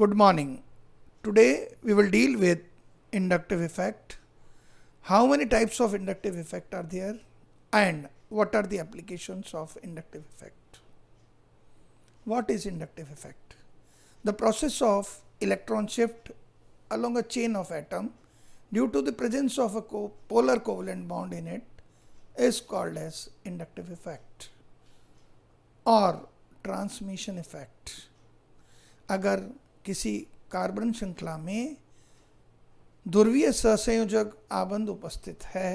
Good morning. Today we will deal with inductive effect. How many types of inductive effect are there and what are the applications of inductive effect? What is inductive effect? The process of electron shift along a chain of atom due to the presence of a polar covalent bond in it is called as inductive effect or transmission effect. अगर किसी carbon श्रृंखला में ध्रुवीय सहसंयोजक आबंध उपस्थित है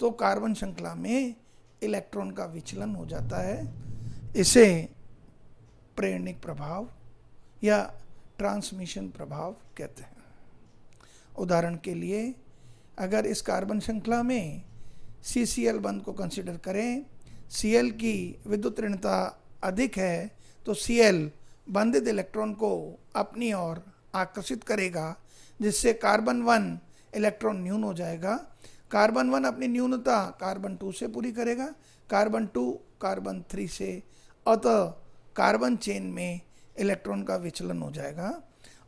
तो carbon श्रृंखला में इलेक्ट्रॉन का विचलन हो जाता है। इसे प्रेरणिक प्रभाव या ट्रांसमिशन प्रभाव कहते हैं। उदाहरण के लिए अगर इस कार्बन श्रृंखला में CCl बंध को कंसीडर करें, Cl की विद्युत ऋणता अधिक है तो Cl बंधित इलेक्ट्रॉन को अपनी ओर आकर्षित करेगा, जिससे कार्बन 1 इलेक्ट्रॉन न्यून हो जाएगा। कार्बन 1 अपनी न्यूनता कार्बन 2 से पूरी करेगा, कार्बन 2 कार्बन 3 से, अतः कार्बन चेन में इलेक्ट्रॉन का विचलन हो जाएगा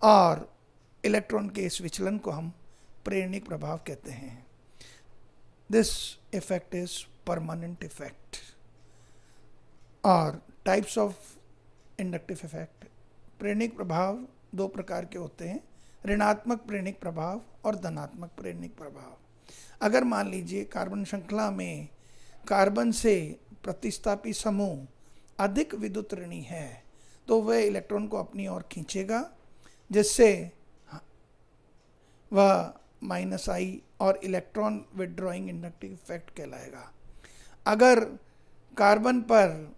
और इलेक्ट्रॉन के इस विचलन को हम प्रेरणिक प्रभाव कहते हैं। This effect is permanent effect. और टाइप्स ऑफ इंडक्टिव इफेक्ट, प्रेरणिक प्रभाव दो प्रकार के होते हैं, ऋणात्मक प्रेरणिक प्रभाव और धनात्मक प्रेरणिक प्रभाव। अगर मान लीजिए कार्बन श्रृंखला में कार्बन से प्रतिस्थापी समूह अधिक विद्युत ऋणी है तो वह इलेक्ट्रॉन को अपनी ओर खींचेगा, जिससे वह -I और इलेक्ट्रॉन विथड्रॉइंग इंडक्टिव इफेक्ट कहलाएगा। अगर कार्बन पर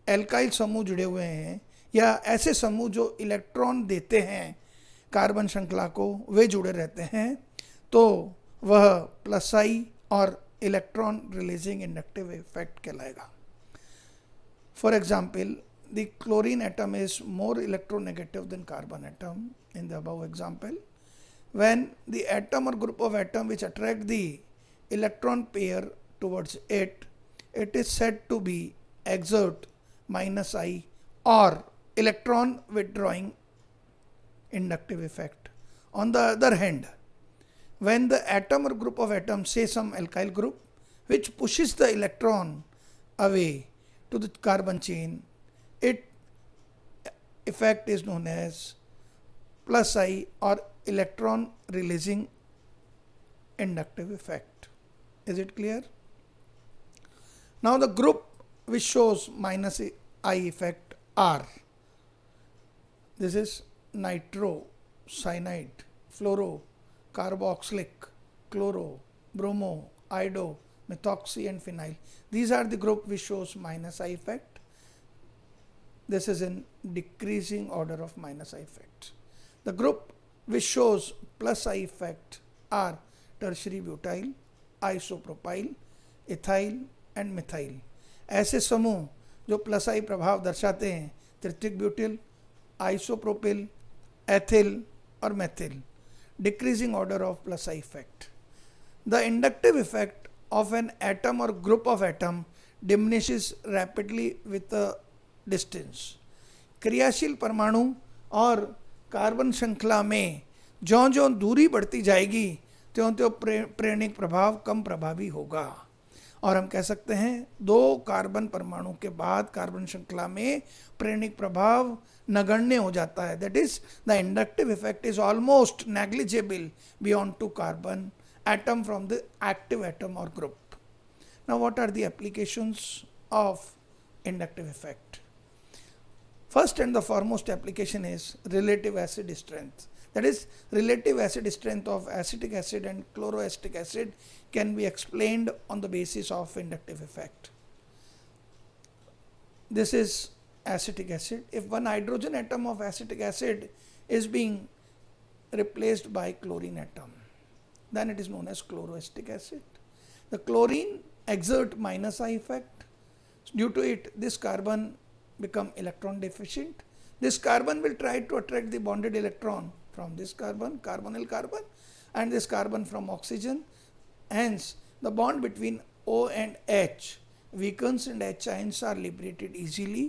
एल्काइल समूह जुड़े हुए हैं या ऐसे समूह जो इलेक्ट्रॉन देते हैं कार्बन श्रृंखला को, वे जुड़े रहते हैं तो वह +I और इलेक्ट्रॉन रिलीजिंग इंडक्टिव इफेक्ट कहलाएगा। For example, the chlorine atom is more electronegative than carbon atom in the above example. When the atom or group of atom which attract the electron pair towards it, it is said to be exert -I or electron withdrawing inductive effect. On the other hand, when the atom or group of atoms, say some alkyl group, which pushes the electron away to the carbon chain, its effect is known as +I or electron releasing inductive effect. Is it clear? Now the group which shows -I effect are, this is nitro, cyanide, fluoro, carboxylic, chloro, bromo, iodo, methoxy and phenyl. These are the group which shows -I effect. This is in decreasing order of -I effect. The group which shows +I effect are tertiary butyl, isopropyl, ethyl and methyl. ऐसे समूह जो +I प्रभाव दर्शाते हैं तृतीयक butyl, isopropyl, ethyl और methyl. Decreasing order of +I effect. The inductive effect of an atom or group of atom diminishes rapidly with the distance. क्रियाशील परमाणु और कार्बन श्रृंखला में ज्यों ज्यों दूरी बढ़ती जाएगी त्यों त्यों प्रेरणिक प्रभाव कम प्रभावी होगा। और हम कह सकते हैं दो कार्बन परमाणु के बाद कार्बन श्रृंखला में प्रेरणिक प्रभाव नगण्य हो जाता है। That is the inductive effect is almost negligible beyond 2 carbon atom from the active atom और ग्रुप। Now what are the applications of inductive effect? First and the foremost application is relative acid strength. That is, relative acid strength of acetic acid and chloroacetic acid can be explained on the basis of inductive effect. This is acetic acid. If one hydrogen atom of acetic acid is being replaced by chlorine atom, then it is known as chloroacetic acid. The chlorine exert -I effect. Due to it, this carbon become electron deficient. This carbon will try to attract the bonded electron from this carbon, carbonyl carbon, and this carbon from oxygen. Hence, the bond between O and H weakens and H ions are liberated easily.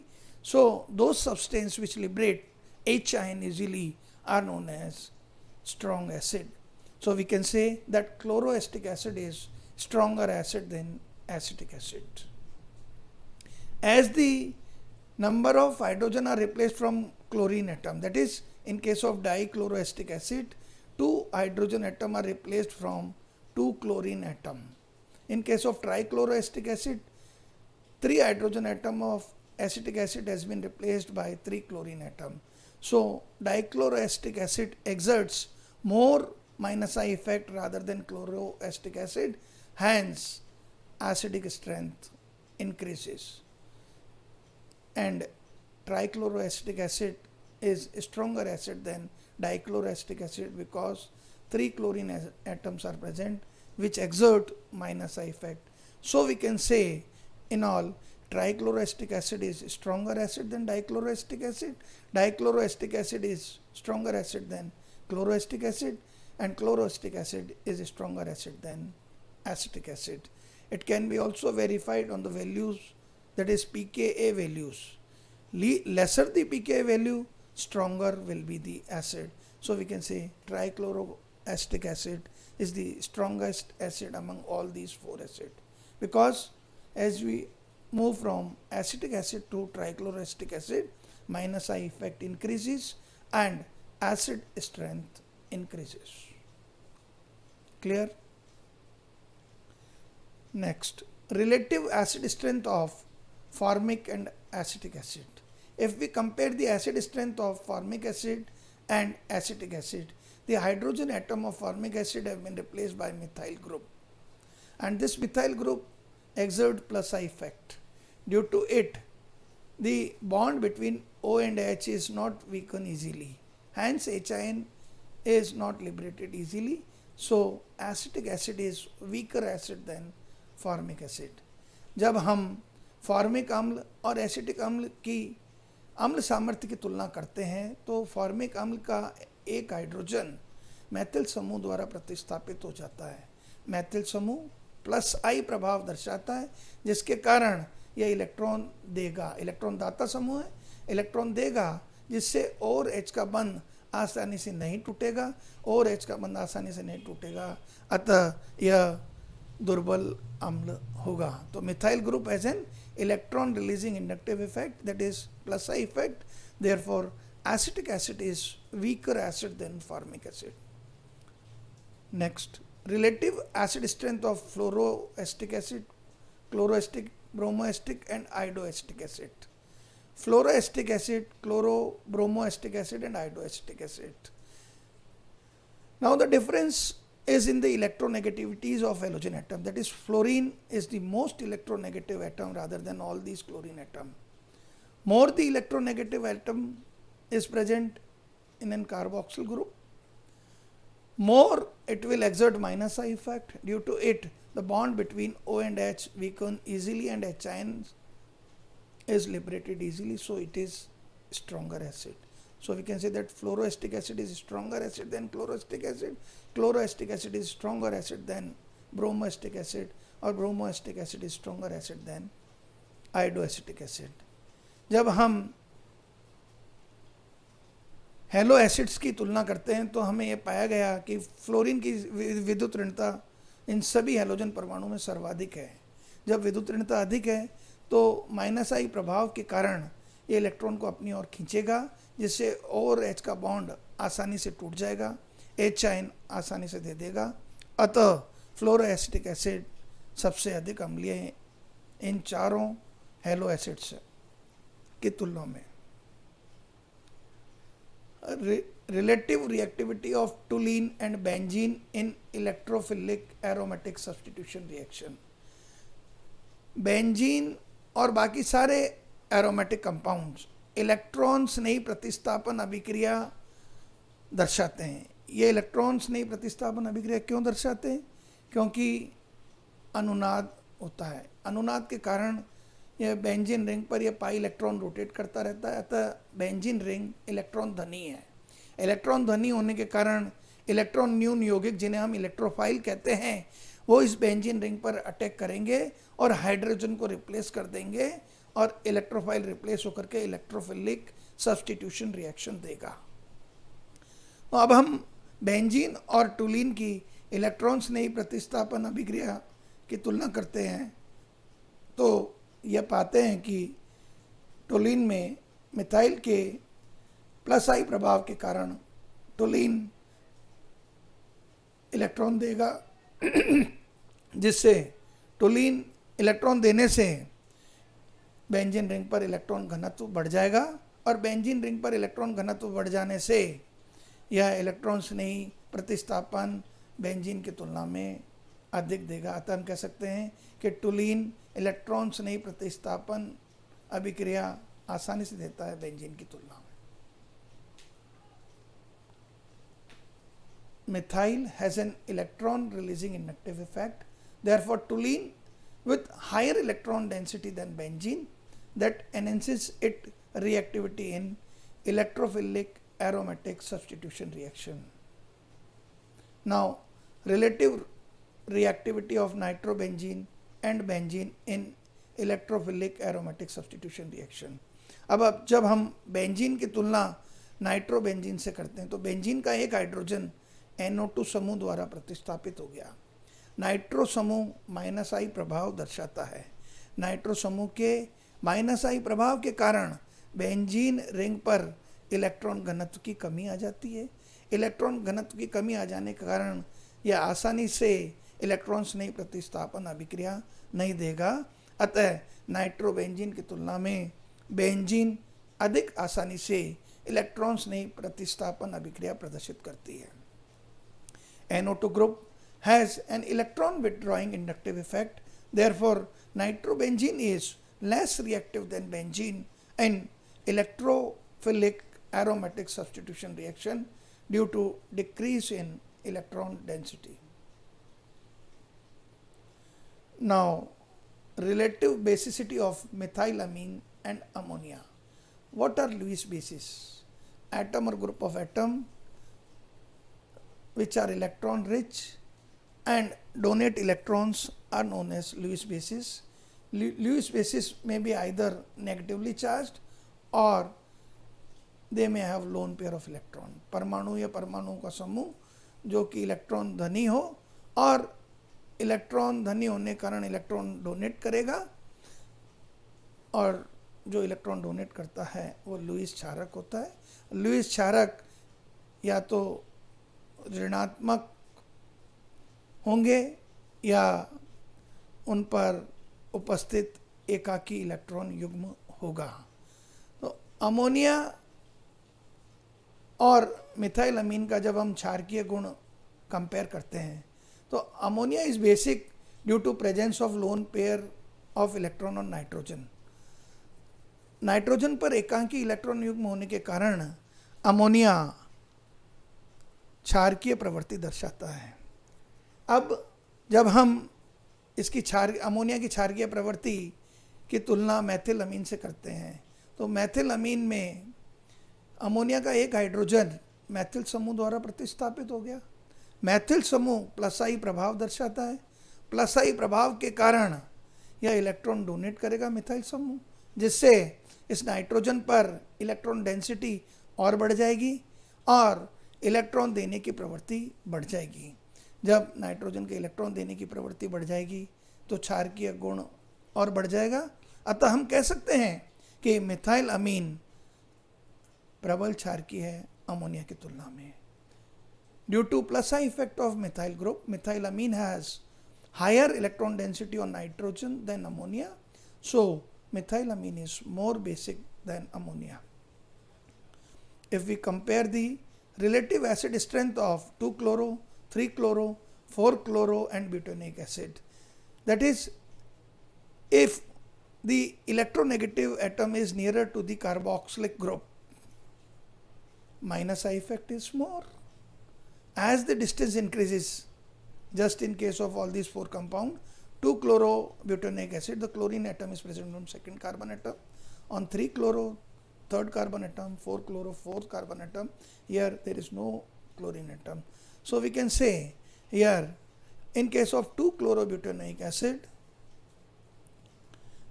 So, those substances which liberate H ion easily are known as strong acid. So we can say that chloroacetic acid is stronger acid than acetic acid. As the number of hydrogen are replaced from chlorine atom, that is, in case of dichloroacetic acid, 2 hydrogen atom are replaced from 2 chlorine atom. In case of trichloroacetic acid, 3 hydrogen atom of acetic acid has been replaced by 3 chlorine atom. So dichloroacetic acid exerts more minus I effect rather than chloroacetic acid, hence acidic strength increases. And trichloroacetic acid is a stronger acid than dichloroacetic acid because 3 chlorine atoms are present which exert minus I effect. So we can say in all, trichloroacetic acid is stronger acid than dichloroacetic acid, dichloroacetic acid is stronger acid than chloroacetic acid, and chloroacetic acid is a stronger acid than acetic acid. It can be also verified on the values, that is pKa values. Lesser the pKa value, stronger will be the acid. So we can say trichloroacetic acid is the strongest acid among all these 4 acids, because as we move from acetic acid to trichloroacetic acid, minus I effect increases and acid strength increases. Clear? Next, relative acid strength of formic and acetic acid. If we compare the acid strength of formic acid and acetic acid, the hydrogen atom of formic acid have been replaced by methyl group, and this methyl group exerts plus I effect. Due to it, the bond between O and H is not weakened easily, hence HIN is not liberated easily. So acetic acid is weaker acid than formic acid. जब हम formic अम्ल और acetic अम्ल की अम्ल सामर्थ्य की तुलना करते हैं तो फॉर्मिक अम्ल का एक हाइड्रोजन मैथिल समूह द्वारा प्रतिस्थापित हो जाता है. मैथिल समूह प्लस आई प्रभाव दर्शाता है, जिसके कारण यह इलेक्ट्रॉन देगा. इलेक्ट्रॉन दाता समूह है, इलेक्ट्रॉन देगा, जिससे और एच का बंध आसानी से नहीं टूटेगा, और एच का बंध आसानी से नहीं टूटेगा, अतः यह दुर्बल अम्ल होगा. तो methyl group has an electron releasing inductive effect, that is plus I effect. Therefore acetic acid is weaker acid than formic acid. Next, relative acid strength of fluoroacetic acid, chloroacetic, bromoacetic and iodoacetic acid. Fluoroacetic acid, bromoacetic acid and iodoacetic acid. Now the difference is in the electronegativities of halogen atom, that is fluorine is the most electronegative atom rather than all these chlorine atom. More the electronegative atom is present in an carboxyl group, more it will exert minus I effect. Due to it, the bond between O and H weaken easily and HIN is liberated easily, so it is stronger acid. So we can say that fluoroacetic acid is stronger acid than chloroacetic acid, chloroacetic acid is stronger acid than bromoacetic acid, और bromoacetic acid is stronger acid than iodoacetic acid. जब हम hello acids की तुलना करते हैं तो हमें यह पाया गया कि फ्लोरीन की विद्युत ऋणता इन सभी हैलोजन परमाणु में सर्वाधिक है. जब विद्युत ऋणता अधिक है तो माइनस आई प्रभाव के कारण ये इलेक्ट्रॉन को अपनी ओर खींचेगा, जिससे और एच का बॉन्ड आसानी से टूट जाएगा, एच आयन आसानी से दे देगा. अतः फ्लोरोएसिटिक एसिड सबसे अधिक अम्लीय है इन चारों हेलो एसिड्स की तुलना में. Relative reactivity of toluene and benzene in electrophilic aromatic substitution reaction. Benzene और बाकी सारे एरोमेटिक कंपाउंड्स इलेक्ट्रॉन्स नहीं प्रतिस्थापन अभिक्रिया दर्शाते हैं. ये इलेक्ट्रॉन्स नहीं प्रतिस्थापन अभिक्रिया क्यों दर्शाते हैं? क्योंकि अनुनाद होता है. अनुनाद के कारण यह बेंजीन रिंग पर यह पाई इलेक्ट्रॉन रोटेट करता रहता है, अतः बेंजीन रिंग इलेक्ट्रॉन धनी है. इलेक्ट्रॉन धनी होने के कारण इलेक्ट्रॉन न्यून यौगिक, जिन्हें हम इलेक्ट्रोफाइल कहते हैं, वो इस बेंजीन रिंग पर अटैक करेंगे और हाइड्रोजन को रिप्लेस कर देंगे, और इलेक्ट्रोफाइल रिप्लेस होकर के इलेक्ट्रोफिलिक सब्स्टिट्यूशन रिएक्शन देगा. तो अब हम बेंजीन और टोलीन की इलेक्ट्रॉन स्नेही प्रतिस्थापन अभिक्रिया की तुलना करते हैं तो यह पाते हैं कि टोलीन में मिथाइल के प्लस आई प्रभाव के कारण टोलीन इलेक्ट्रॉन देगा जिससे टोलीन इलेक्ट्रॉन देने से बेंजीन रिंग पर इलेक्ट्रॉन घनत्व बढ़ जाएगा और बेंजीन रिंग पर इलेक्ट्रॉन घनत्व बढ़ जाने से यह इलेक्ट्रॉन स्नेही प्रतिस्थापन बेंजीन की तुलना में अधिक देगा। अतः हम कह सकते हैं कि टोलीन इलेक्ट्रॉन स्नेही प्रतिस्थापन अभिक्रिया आसानी से देता है बेंजीन की तुलना में। Methyl has an electron releasing inductive effect. Therefore, toluene with higher electron density than benzene that enhances its reactivity in electrophilic aromatic substitution reaction. Now, relative reactivity of nitrobenzene and benzene in electrophilic aromatic substitution reaction. अब जब हम benzene की तुलना nitrobenzene से करते हैं तो benzene का एक हाइड्रोजन NO2 समूह द्वारा प्रतिस्थापित हो गया। नाइट्रो समूह माइनस आई प्रभाव दर्शाता है। नाइट्रो समूह के माइनस आई प्रभाव के कारण बेंजीन रिंग पर इलेक्ट्रॉन घनत्व की कमी आ जाती है। इलेक्ट्रॉन घनत्व की कमी आ जाने के कारण यह आसानी से इलेक्ट्रॉन स्नेही प्रतिस्थापन अभिक्रिया नहीं देगा। अतः नाइट्रोबेंजीन की तुलना में बेंजीन अधिक आसानी से इलेक्ट्रॉन स्नेही प्रतिस्थापन अभिक्रिया प्रदर्शित करती है। NO2 group has an electron withdrawing inductive effect. Therefore, nitrobenzene is less reactive than benzene in electrophilic aromatic substitution reaction due to decrease in electron density. Now, relative basicity of methylamine and ammonia. What are Lewis bases? Atom or group of atom which are electron rich and donate electrons are known as Lewis bases. Lewis bases may be either negatively charged or they may have lone pair of electron. परमाणु या परमाणु का समूह जो कि electron धनी हो और इलेक्ट्रॉन धनी होने के कारण इलेक्ट्रॉन डोनेट करेगा और जो इलेक्ट्रॉन डोनेट करता है वो लुईस क्षारक होता है। लुईस क्षारक या तो ऋणात्मक होंगे या उन पर उपस्थित एकाकी इलेक्ट्रॉन युग्म होगा। तो अमोनिया और मिथाइलअमीन का जब हम क्षारकीय गुण कंपेयर करते हैं तो ammonia is basic due to presence of lone pair of electron on nitrogen. Nitrogen पर एकाकी इलेक्ट्रॉन युग्म होने के कारण अमोनिया क्षारकीय प्रवृत्ति दर्शाता है। अब जब हम इसकी अमोनिया की क्षारकीय प्रवृत्ति की तुलना मैथिलअमीन से करते हैं तो मैथिलअमीन में अमोनिया का एक हाइड्रोजन मैथिल समूह द्वारा प्रतिस्थापित हो गया। मैथिल समूह प्लस आई प्रभाव दर्शाता है। प्लस आई प्रभाव के कारण यह इलेक्ट्रॉन डोनेट करेगा मिथाइल समूह, जिससे इस नाइट्रोजन पर इलेक्ट्रॉन डेंसिटी और बढ़ जाएगी और इलेक्ट्रॉन देने की प्रवृत्ति बढ़ जाएगी। जब नाइट्रोजन के इलेक्ट्रॉन देने की प्रवृत्ति बढ़ जाएगी तो क्षारकीय गुण और बढ़ जाएगा। अतः हम कह सकते हैं कि मिथाइल अमीन प्रबल क्षारकीय है अमोनिया की तुलना में। Due to plus I effect of methyl group, methylamine has higher electron density on nitrogen than ammonia, so methylamine is more basic than ammonia. If we compare the relative acid strength of 2-chloro, 3-chloro, 4-chloro and butanoic acid, that is, if the electronegative atom is nearer to the carboxylic group, minus I effect is more. As the distance increases, just in case of all these four compounds, 2-chloro-butanoic acid, the chlorine atom is present on second carbon atom. On 3-chloro, third carbon atom, 4-chloro, fourth carbon atom, here there is no chlorine atom. So we can say here, in case of 2-chloro-butanoic acid,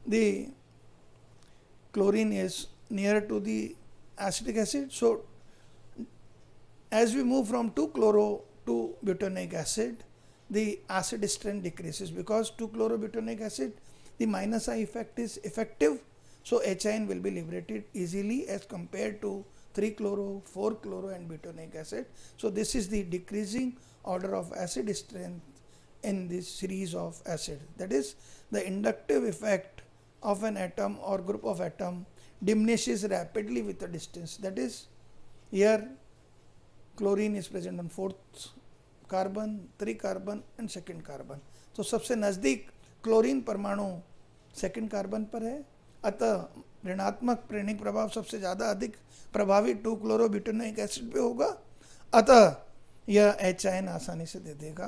the chlorine is nearer to the acetic acid, so as we move from 2-chloro to butanoic acid, the acid strength decreases because 2-chlorobutanoic acid, the minus I effect is effective, so HIN will be liberated easily as compared to 3-chloro, 4-chloro and butanoic acid. So this is the decreasing order of acid strength in this series of acid. That is, the inductive effect of an atom or group of atom diminishes rapidly with the distance. That is, here chlorine is present on 4th carbon, 3 carbon and 2nd carbon. तो सबसे नज़दीक chlorine परमाणु 2nd carbon पर है, अतः ऋणात्मक प्रेरणिक प्रभाव सबसे ज़्यादा अधिक प्रभावी 2-क्लोरोब्यूटेनोइक एसिड पे होगा, अतः यह HIN आसानी से दे देगा.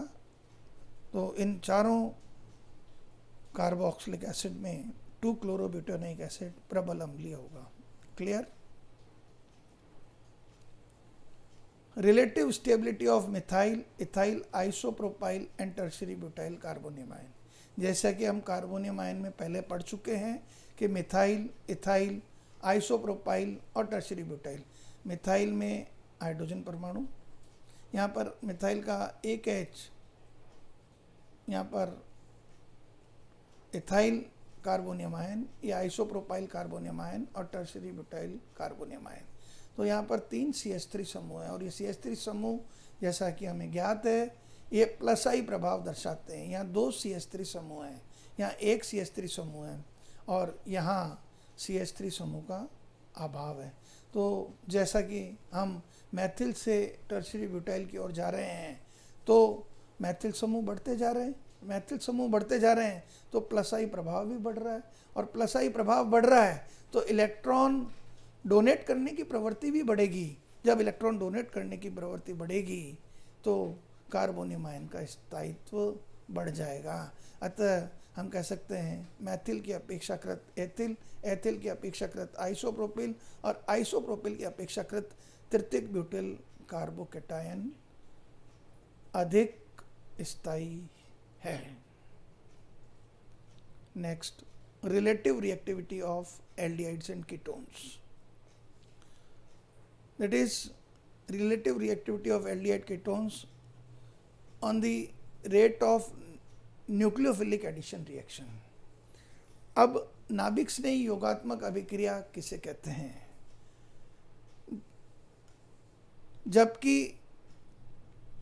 तो इन चारों कार्बोक्सिलिक एसिड में 2-क्लोरोब्यूटेनोइक एसिड प्रबल अम्लीय होगा. Clear? Relative stability of methyl, ethyl, isopropyl and tertiary butyl carbonium ion. जैसा कि हम कार्बोनियम आयन में पहले पढ़ चुके हैं कि मिथाइल, इथाइल, आइसोप्रोपाइल और टर्शियरी ब्यूटाइल. मिथाइल में हाइड्रोजन परमाणु, यहाँ पर मिथाइल का एक H, यहाँ पर इथाइल कार्बोनियम आयन या आइसोप्रोपाइल कार्बोनियम आयन और टर्शियरी ब्यूटाइल कार्बोनियम आयन. तो यहाँ पर 3 CH3 समूह है और ये CH3 समूह जैसा कि हमें ज्ञात है ये प्लस आई प्रभाव दर्शाते हैं. यहाँ 2 CH3 समूह हैं, यहाँ 1 CH3 समूह है और यहाँ CH3 समूह का अभाव है. तो जैसा कि हम मैथिल से टर्शियरी ब्यूटाइल की ओर जा रहे हैं तो मैथिल समूह बढ़ते जा रहे हैं, मैथिल समूह बढ़ते जा रहे हैं तो प्लस आई प्रभाव भी बढ़ रहा है और प्लस आई प्रभाव बढ़ रहा है तो इलेक्ट्रॉन डोनेट करने की प्रवृत्ति भी बढ़ेगी. जब इलेक्ट्रॉन डोनेट करने की प्रवृत्ति बढ़ेगी तो कार्बोनियम आयन का स्थायित्व बढ़ जाएगा. अतः हम कह सकते हैं मैथिल की अपेक्षाकृत एथिल, एथिल की अपेक्षाकृत आइसोप्रोपिल और आइसोप्रोपिल की अपेक्षाकृत तृतीयक ब्यूटिल कार्बोकेटायन अधिक स्थायी है. Next, relative reactivity of aldehydes and ketones. That is, relative reactivity of aldehyde ketones on the rate of nucleophilic addition reaction. अब नाभिक स्नेही योगात्मक अभिक्रिया किसे कहते हैं? जबकि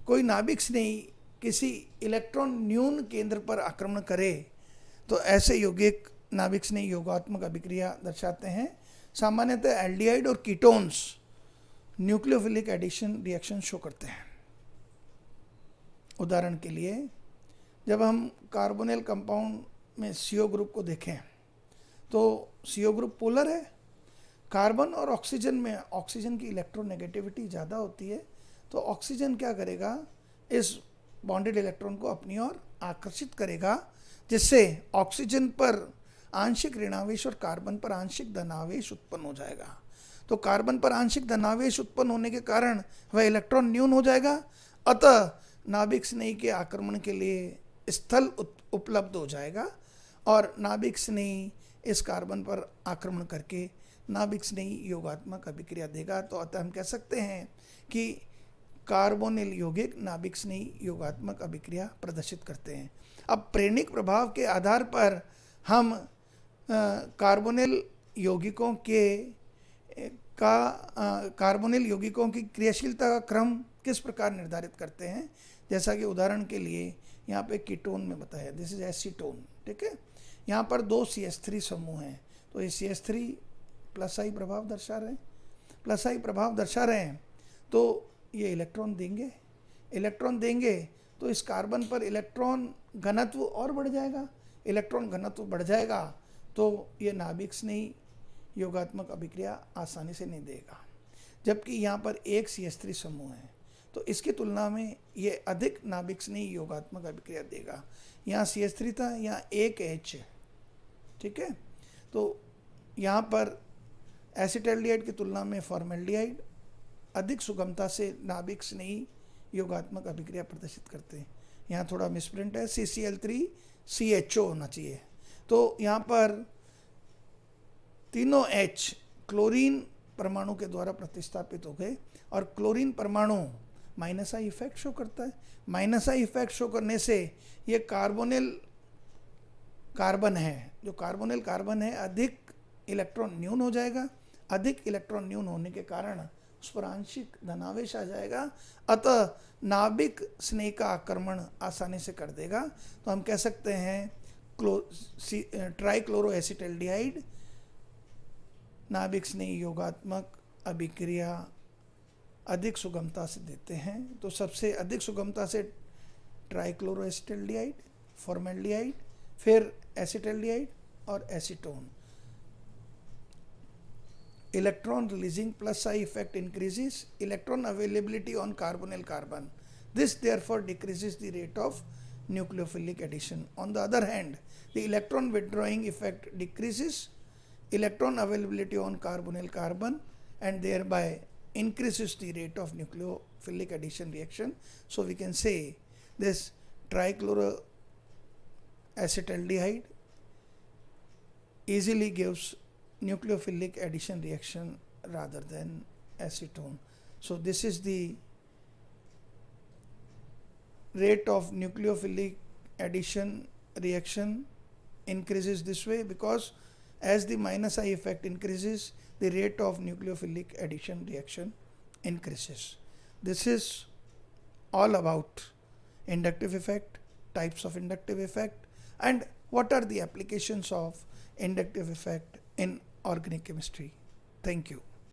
कोई नाभिक स्नेही किसी इलेक्ट्रॉन न्यून केंद्र पर आक्रमण करे तो ऐसे यौगिक नाभिक स्नेही योगात्मक अभिक्रिया दर्शाते हैं. सामान्यतः एल्डिहाइड और ketones nucleophilic addition reaction show करते हैं. उदाहरण के लिए जब हम कार्बोनिल कंपाउंड में CO ग्रुप को देखें तो CO ग्रुप पोलर है. कार्बन और ऑक्सीजन में ऑक्सीजन की इलेक्ट्रोनेगेटिविटी ज़्यादा होती है तो ऑक्सीजन क्या करेगा, इस बॉन्डेड इलेक्ट्रॉन को अपनी ओर आकर्षित करेगा जिससे ऑक्सीजन पर आंशिक ऋणावेश और कार्बन पर आंशिक धनावेश उत्पन्न हो जाएगा. तो कार्बन पर आंशिक धनावेश उत्पन्न होने के कारण वह इलेक्ट्रॉन न्यून हो जाएगा, अतः नाभिक स्नेही के आक्रमण के लिए स्थल उपलब्ध हो जाएगा और नाभिक स्नेही इस कार्बन पर आक्रमण करके नाभिक स्नेही योगात्मक अभिक्रिया देगा. तो अतः हम कह सकते हैं कि कार्बोनिल यौगिक नाभिक स्नेही योगात्मक अभिक्रिया प्रदर्शित करते हैं. अब प्रेरणिक प्रभाव के आधार पर हम कार्बोनिल यौगिकों यौगिकों की क्रियाशीलता का क्रम किस प्रकार निर्धारित करते हैं. जैसा कि उदाहरण के लिए यहाँ पे कीटोन में बताया, दिस इज एसीटोन. ठीक है, यहाँ पर 2 CH3 समूह हैं तो ये CH3 प्लस आई प्रभाव दर्शा रहे हैं, प्लस आई प्रभाव दर्शा रहे हैं तो ये इलेक्ट्रॉन देंगे तो इस कार्बन पर इलेक्ट्रॉन घनत्व और बढ़ जाएगा. इलेक्ट्रॉन घनत्व बढ़ जाएगा तो ये नाभिक स्नेही योगात्मक अभिक्रिया आसानी से नहीं देगा. जबकि यहाँ पर 1 CH3 समूह है तो इसकी तुलना में ये अधिक नाभिक स्नेही योगात्मक अभिक्रिया देगा. यहाँ CH3 था, यहाँ 1 H है. ठीक है, तो यहाँ पर एसिटाल्डिहाइड की तुलना में फॉर्मेल्डिहाइड अधिक सुगमता से नाभिक स्नेही योगात्मक अभिक्रिया प्रदर्शित करते हैं. यहाँ थोड़ा मिसप्रिंट है, CCl3 CHO होना चाहिए. तो यहाँ पर तीनों H क्लोरीन परमाणु के द्वारा प्रतिस्थापित हो गए और क्लोरीन परमाणु माइनस आई इफेक्ट शो करता है। माइनस आई इफेक्ट शो करने से ये कार्बोनिल कार्बन है, जो कार्बोनिल कार्बन है अधिक इलेक्ट्रॉन न्यून हो जाएगा। अधिक इलेक्ट्रॉन न्यून होने के कारण उस पर आंशिक धनावेश आ जाएगा, अतः नाभिक स्नेह का आक्रमण आसानी से कर देगा। तो हम कह सकते हैं ट्राइक्लोरोएसिटल्डिहाइड नाभिक स्नेह योगात्मक अभिक्रिया अधिक सुगमता से देते हैं। तो सबसे अधिक सुगमता से ट्राइक्लोरोएसिटल्डिहाइड, फॉर्मेल्डिहाइड, फिर एसिटल्डिहाइड और acetone. Electron releasing plus psi effect increases electron availability on carbonyl carbon. This therefore decreases the rate of nucleophilic addition. On the other hand, the electron withdrawing effect decreases electron availability on carbonyl carbon and thereby increases the rate of nucleophilic addition reaction. So we can say this trichloroacetaldehyde easily gives nucleophilic addition reaction rather than acetone. So this is the rate of nucleophilic addition reaction increases this way, because as the minus I effect increases, the rate of nucleophilic addition reaction increases. This is all about inductive effect, types of inductive effect, and what are the applications of inductive effect in organic chemistry. Thank you.